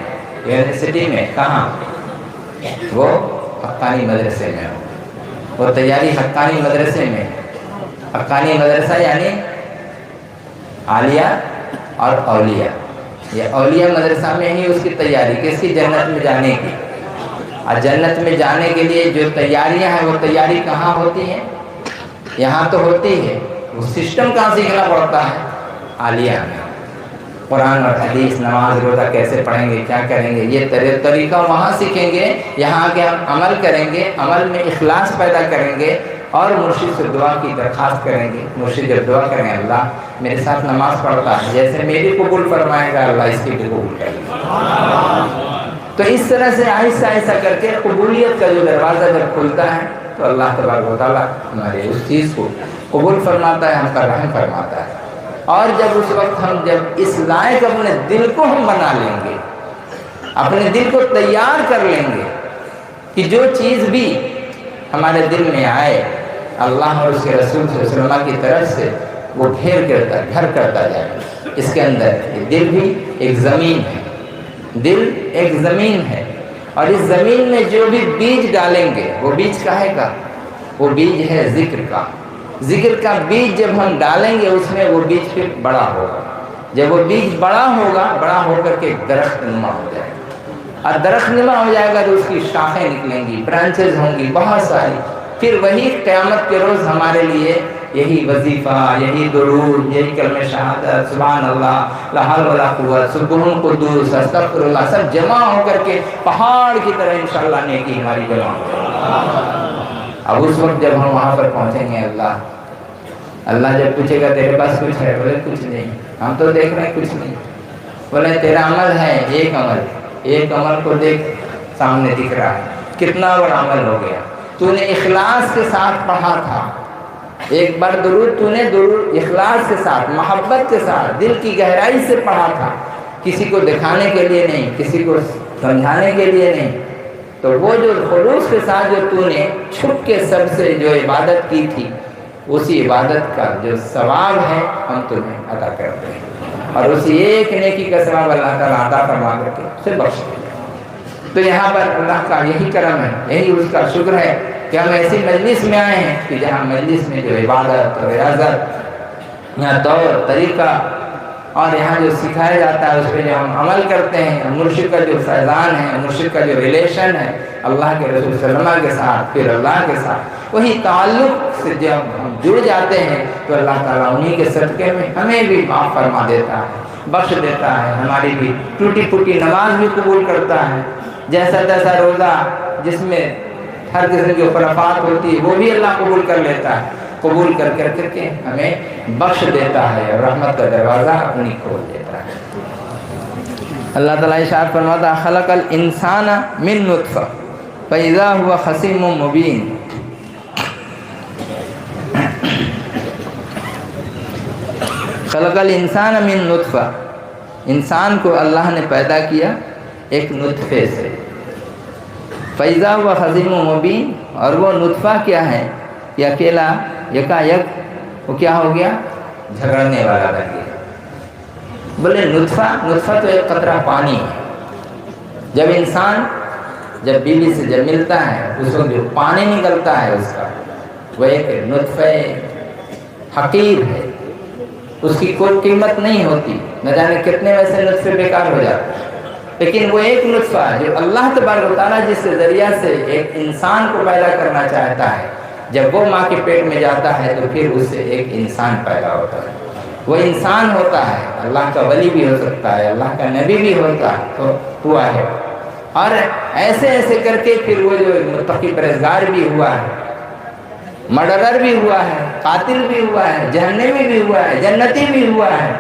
یونیورسٹی میں، کہاں؟ وہ حقانی مدرسے میں ہو، وہ تیاری حقانی مدرسے میں۔ حقانی مدرسہ یعنی عالیہ اور اولیاء، یہ اولیاء مدرسہ میں ہی اس کی تیاری، کس کی؟ جنت میں جانے کی۔ اور جنت میں جانے کے لیے جو تیاریاں ہیں وہ تیاری کہاں ہوتی ہیں؟ یہاں تو ہوتی ہے، وہ سسٹم کہاں سیکھنا پڑتا ہے؟ عالیہ میں۔ قرآن اور حدیث، نماز روزہ کیسے پڑھیں گے، کیا کریں گے، یہ طریقہ وہاں سیکھیں گے، یہاں کے ہم عمل کریں گے، عمل میں اخلاص پیدا کریں گے اور مرشد سے دعا کی درخواست کریں گے۔ مرشد جب دعا کریں گے اللہ میرے ساتھ نماز پڑھتا ہے، جیسے میری قبول فرمائے گا اللہ اس کی بھی قبول کرے گا۔ تو اس طرح سے آہستہ آہستہ کر کے قبولیت کا جو دروازہ جب کھلتا ہے تو اللہ تبارک و تعالیٰ ہمارے اس چیز کو قبول فرماتا ہے، ہم پر رحم فرماتا ہے۔ اور جب اس وقت ہم جب اس لائق اپنے دل کو ہم بنا لیں گے، اپنے دل کو تیار کر لیں گے کہ جو چیز بھی ہمارے دل میں آئے اللہ اور اس کے رسول صلی اللہ علیہ وسلم کی طرف سے وہ گھر کرتا جائے۔ اس کے اندر یہ دل بھی ایک زمین ہے، دل ایک زمین ہے، اور اس زمین میں جو بھی بیج ڈالیں گے وہ بیج کاہے کا؟ وہ بیج ہے ذکر کا۔ ذکر کا بیج جب ہم ڈالیں گے اس میں وہ بیج پھر بڑا ہوگا۔ جب وہ بیج بڑا ہوگا، بڑا ہو کر کے درخت نما ہو جائے گا، اور درخت نما ہو جائے گا تو اس کی شاخیں نکلیں گی، برانچز ہوں گی بہت ساری۔ پھر وہی قیامت کے روز ہمارے لیے یہی وظیفہ، یہی درود، یہی کلمہ شہادت، سبحان اللہ، لا حول ولا قوت، سبحان قدوس، استغفر اللہ، سب جمع ہو کر کے پہاڑ کی طرح انشاءاللہ نیکی ہماری جمع ہو۔ اب اس وقت جب ہم وہاں پر پہنچیں گے، اللہ جب پوچھے گا تیرے پاس کچھ ہے؟ بولے کچھ نہیں، ہم تو دیکھ رہے ہیں کچھ نہیں۔ بولے تیرا عمل ہے؟ ایک عمل کو دیکھ، سامنے دکھ رہا ہے، کتنا بڑا عمل ہو گیا۔ تو نے اخلاص کے ساتھ پڑھا تھا، ایک بار درود تو نے درود اخلاص کے ساتھ، محبت کے ساتھ، دل کی گہرائی سے پڑھا تھا، کسی کو دکھانے کے لیے نہیں، کسی کو سمجھانے کے لیے نہیں۔ تو وہ جو خلوص کے ساتھ جو تو نے چھپ کے سب سے جو عبادت کی تھی، اسی عبادت کا جو ثواب ہے ہم تمہیں عطا کرتے ہیں، اور اسی ایک نیکی کا ثواب اللہ تعالیٰ عطا فرما کر کے اسے بخش دیں۔ تو یہاں پر اللہ کا یہی کرم ہے، یہی اس کا شکر ہے کہ ہم ایسی مجلس میں آئے ہیں کہ جہاں مجلس میں جو عبادت اور ریاضت، یہاں طور طریقہ اور یہاں جو سکھایا جاتا ہے اس پہ جو ہم عمل کرتے ہیں، مرشد کا جو فیضان ہے، مرشد کا جو ریلیشن ہے اللہ کے رسول صلی اللہ علیہ وسلم کے ساتھ، پھر اللہ کے ساتھ، وہی تعلق سے جب ہم جڑ جاتے ہیں تو اللہ تعالیٰ انہی کے صدقے میں ہمیں بھی معاف فرما دیتا ہے، بخش دیتا ہے، ہماری بھی ٹوٹی پھوٹی نماز بھی قبول کرتا ہے، جیسا تیسا روزہ جس میں ہر قسم کی خرافات ہوتی ہے وہ بھی اللہ قبول کر لیتا ہے، قبول کر کے ہمیں بخش دیتا ہے اور رحمت کا دروازہ اپنی کھول دیتا ہے۔ اللہ تعالیٰ ارشاد فرماتا ہے خلق الانسان من نطفہ فاذا هو خصیم مبین۔ خلق الانسان من نطفہ، انسان کو اللہ نے پیدا کیا ایک نطفے سے، فاذا هو خصیم مبین، اور وہ نطفہ کیا ہے؟ یہ اکیلا یکا یک وہ کیا ہو گیا؟ جھگڑنے والا بن گیا۔ بولے نطفہ تو ایک قطرہ پانی ہے۔ جب انسان جب بیوی سے جب ملتا ہے اس وقت جو پانی نکلتا ہے اس کا، وہ ایک نطفہ حقیر ہے، اس کی کوئی قیمت نہیں ہوتی، نہ جانے کتنے ویسے نطفے بیکار ہو جاتے ہیں، لیکن وہ ایک نطفہ جو اللہ تبارک و تعالیٰ جس کے ذریعہ سے ایک انسان کو پیدا کرنا چاہتا ہے، جب وہ ماں کے پیٹ میں جاتا ہے تو پھر اس سے ایک انسان پیدا ہوتا ہے۔ وہ انسان ہوتا ہے، اللہ کا ولی بھی ہو سکتا ہے، اللہ کا نبی بھی ہوتا ہے، تو ہوا ہے، اور ایسے کر کے پھر وہ جو متقی پرہیزگار بھی ہوا ہے، مرڈرر بھی ہوا ہے، قاتل بھی ہوا ہے، جہنمی بھی ہوا ہے، جنتی بھی ہوا ہے،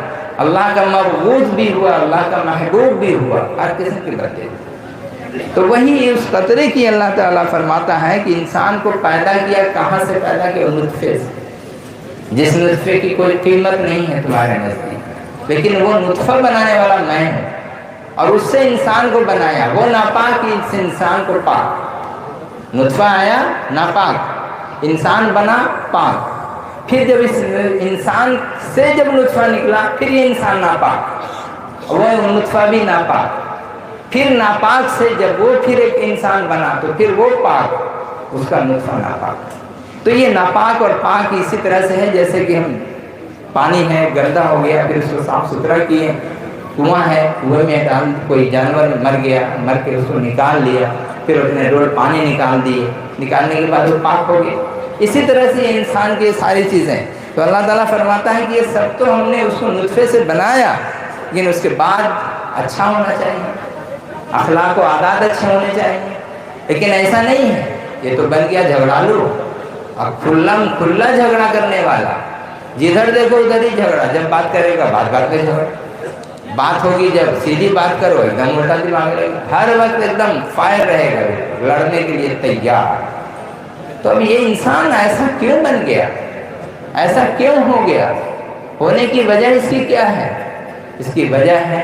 اللہ کا مبغوض بھی ہوا، اللہ کا محبوب بھی ہوا، ہر قسم کی باتیں۔ تو وہی اس قطرے کی اللہ تعالیٰ فرماتا ہے کہ انسان کو پیدا کیا، کہاں سے پیدا کیا؟ نطفے سے، جس نطفے کی کوئی قیمت نہیں ہے تمہارے نزدیک، لیکن وہ نطفہ بنانے والا میں ہوں، اور اس سے انسان کو بنایا، وہ ناپاک اس انسان کو پاک، نطفہ آیا ناپاک، انسان بنا پاک، پھر جب اس انسان سے جب نطفہ نکلا پھر یہ انسان ناپاک، وہ نطفہ بھی ناپاک، پھر ناپاک سے جب وہ پھر ایک انسان بنا تو پھر وہ پاک، اس کا نطفہ ناپاک۔ تو یہ ناپاک اور پاک اسی طرح سے ہے جیسے کہ ہم پانی ہے، گندا ہو گیا، پھر اس کو صاف ستھرا کیے، کنواں ہے، کنویں میں ڈال کوئی جانور مر گیا، مر کے اس کو نکال لیا، پھر اس نے روڈ پانی نکال دیے، نکالنے کے بعد وہ پاک ہو گیا۔ اسی طرح سے انسان کی ساری چیزیں، تو اللہ تعالیٰ فرماتا ہے کہ یہ سب تو ہم نے اس کو نطفے سے بنایا، لیکن اس کے بعد اچھا ہونا چاہیے، اخلاق و عادات اچھے ہونے چاہیے، لیکن ایسا نہیں ہے، یہ تو بن گیا جھگڑالو، اب کھلا جھگڑا کرنے والا، جدھر دیکھو ادھر ہی جھگڑا، جب بات کرے گا بات میں جھگڑا، بات ہوگی جب سیدھی بات کرو ایک دم الٹا دماغ رہے گا، ہر وقت ایک دم فائر رہے گا، لڑنے کے لیے تیار۔ تو اب یہ انسان ایسا کیوں بن گیا، ایسا کیوں ہو گیا؟ ہونے کی وجہ اس کی کیا ہے؟ اس کی وجہ ہے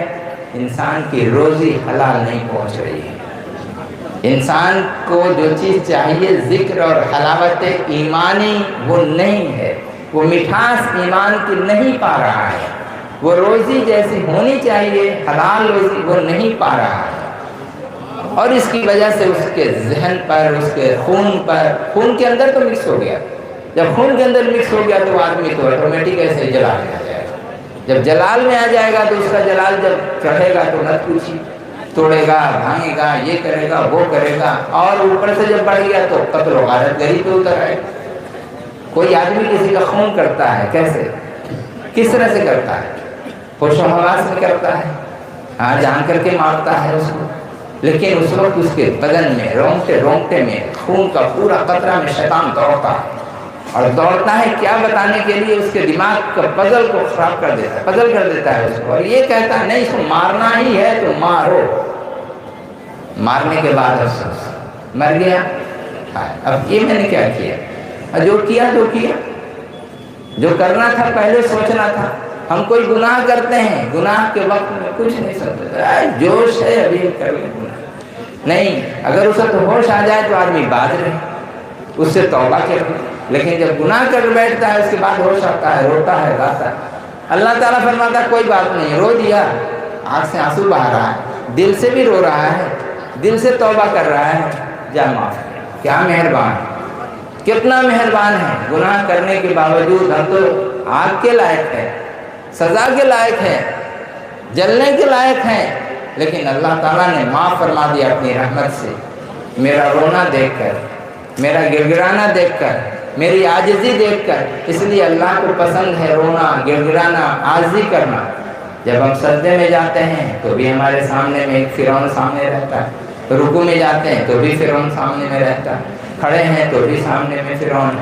انسان کی روزی حلال نہیں پہنچ رہی ہے۔ انسان کو جو چیز چاہیے ذکر اور حلاوت ایمانی وہ نہیں ہے، وہ مٹھاس ایمان کی نہیں پا رہا ہے، وہ روزی جیسی ہونی چاہیے حلال روزی وہ نہیں پا رہا ہے، اور اس کی وجہ سے اس کے ذہن پر، اس کے خون کے اندر تو مکس ہو گیا۔ جب خون کے اندر مکس ہو گیا تو آدمی تو آٹومیٹک ایسے ہی جلال میں آ جائے گا۔ جب جلال میں آ جائے گا تو اس کا جلال جب چڑھے گا تو مت پوچھیے، توڑے گا، بھانگے گا، یہ کرے گا، وہ کرے گا، اور اوپر سے جب بڑھ گیا تو قتل و غارت گری پہ اتر آئے۔ کوئی آدمی کسی کا خون کرتا ہے کیسے، کس طرح سے کرتا ہے؟ ہوش و حواس میں کرتا ہے، ہاں جان کر کے مارتا ہے اس کو، لیکن اس وقت اس کے بدن میں رونگٹے میں خون کا پورا قطرہ میں شیطان دوڑتا ہے، اور دوڑتا ہے کیا بتانے کے لیے، اس کے دماغ کا پزل کو خراب کر دیتا ہے، پزل کر دیتا ہے اس کو، اور یہ کہتا ہے نہیں اس کو مارنا ہی ہے تو مارو۔ مارنے کے بعد افسوس مر گیا، اب یہ میں نے کیا کیا؟ جو کیا تو کیا، جو کرنا تھا پہلے سوچنا تھا۔ ہم کوئی گناہ کرتے ہیں، گناہ کے وقت میں کچھ نہیں سوچتا، جوش ہے ابھی کر لیں گناہ نہیں، اگر اسے تو ہوش آ جائے تو آدمی باز رہے، اس سے توبہ کرے، لیکن جب گناہ کر بیٹھتا ہے اس کے بعد ہوش آتا ہے، روتا ہے، گاتا ہے۔ اللہ تعالیٰ فرماتا ہے کوئی بات نہیں، رو دیا، آنکھ سے آنسو بہا رہا ہے، دل سے بھی رو رہا ہے، دل سے توبہ کر رہا ہے، جا معاف کر۔ کیا مہربان ہے، کتنا مہربان ہے، گناہ کرنے کے باوجود ہم تو آگ کے لائق ہے، سزا کے لائق ہے، جلنے کے لائق ہیں، لیکن اللہ تعالیٰ نے معاف فرما دیا اپنی رحمت سے۔ میرا رونا دیکھ کر، میرا گڑگڑانا دیکھ کر، میری عاجزی دیکھ کر، اس لیے اللہ کو پسند ہے رونا، گڑگڑانا، عاجزی کرنا۔ جب ہم سجدے میں جاتے ہیں تو بھی ہمارے سامنے میں ایک فرعون سامنے رہتا ہے، رکوع میں جاتے ہیں تو بھی فرعون سامنے میں رہتا ہے، کھڑے ہیں تو بھی سامنے میں فرعون،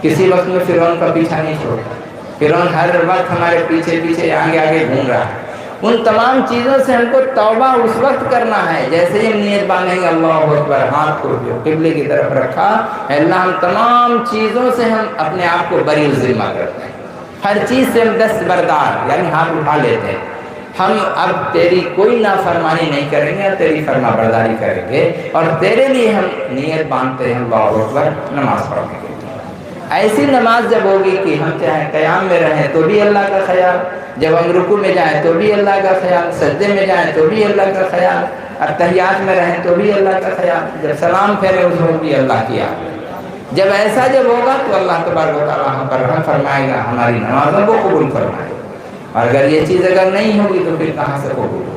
کسی وقت میں فرعون کا پیچھا نہیں چھوڑتا، فرعون ہر وقت ہمارے پیچھے پیچھے آگے آگے گھوم رہا ہے۔ ان تمام چیزوں سے ہم کو توبہ اس وقت کرنا ہے جیسے ہی ہم نیت باندھیں گے، اللہ اکبر، ہاتھ کو جو قبلے کی طرف رکھا، اے اللہ ہم تمام چیزوں سے ہم اپنے آپ کو بری ذمہ کرتے ہیں، ہر چیز سے ہم دستبردار یعنی ہاتھ اٹھا لیتے ہیں، ہم اب تیری کوئی نافرمانی نہیں کریں گے، تیری فرما برداری کریں گے، اور تیرے لیے ہم نیت باندھتے ہیں اللہ اکبر نماز پڑھنے کے لیے۔ ایسی نماز جب ہوگی کہ ہم چاہے قیام میں رہیں تو بھی اللہ کا خیال، جب ہم رکوع میں جائیں تو بھی اللہ کا خیال، سجدے میں جائیں تو بھی اللہ کا خیال، اتحیات میں رہیں تو بھی اللہ کا خیال، جب سلام پھیرے اس وقت بھی اللہ کی یاد۔ جب ایسا جب ہوگا تو اللہ تبارک و تعالیٰ ہم پر رحم فرمائے گا، ہماری نمازوں کو قبول فرمائے گا، اور اگر یہ چیز اگر نہیں ہوگی تو پھر کہاں سے قبول ہوگی؟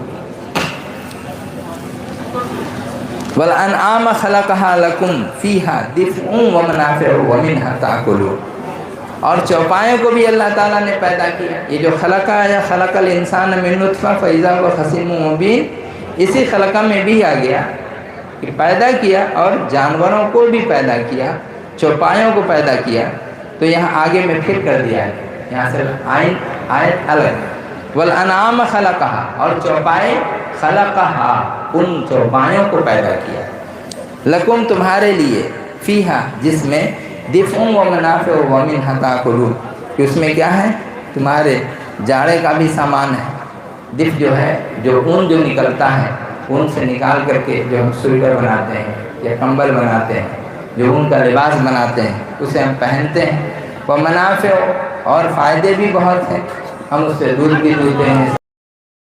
وَالْأَنْعَامَ خَلَقَهَا لَكُمْ فِيهَا دِفْءٌ وَمَنَافِعُ وَمِنْهَا تَأْكُلُونَ۔ اور چوپایوں کو بھی اللہ تعالیٰ نے پیدا کیا، یہ جو خلقہ ہے، خلق الانسان من نطفہ فَإِذَا هُوَ خَصِيمٌ مُبِينٌ، اسی خلقہ میں بھی آ گیا کہ پیدا کیا، اور جانوروں کو بھی پیدا کیا، چوپایوں کو پیدا کیا، تو یہاں آگے میں پھر کر دیا ہے، یہاں سے آیت الگ، والانعام خلقہا، اور چوپائے خلقہا، ان چوپایوں کو پیدا کیا، لکم تمہارے لیے، فیہا جس میں، دفع و منافع و منہا تاکلون، کہ اس میں کیا ہے، تمہارے جاڑے کا بھی سامان ہے، دف جو ہے جو اون جو نکلتا ہے، اون سے نکال کر کے جو ہم سویٹر بناتے ہیں یا کمبل بناتے ہیں، جو اون کا لباس بناتے ہیں اسے ہم پہنتے ہیں، وہ منافع اور فائدے بھی بہت ہیں، ہم اس سے دودھ بھی پیتے ہیں۔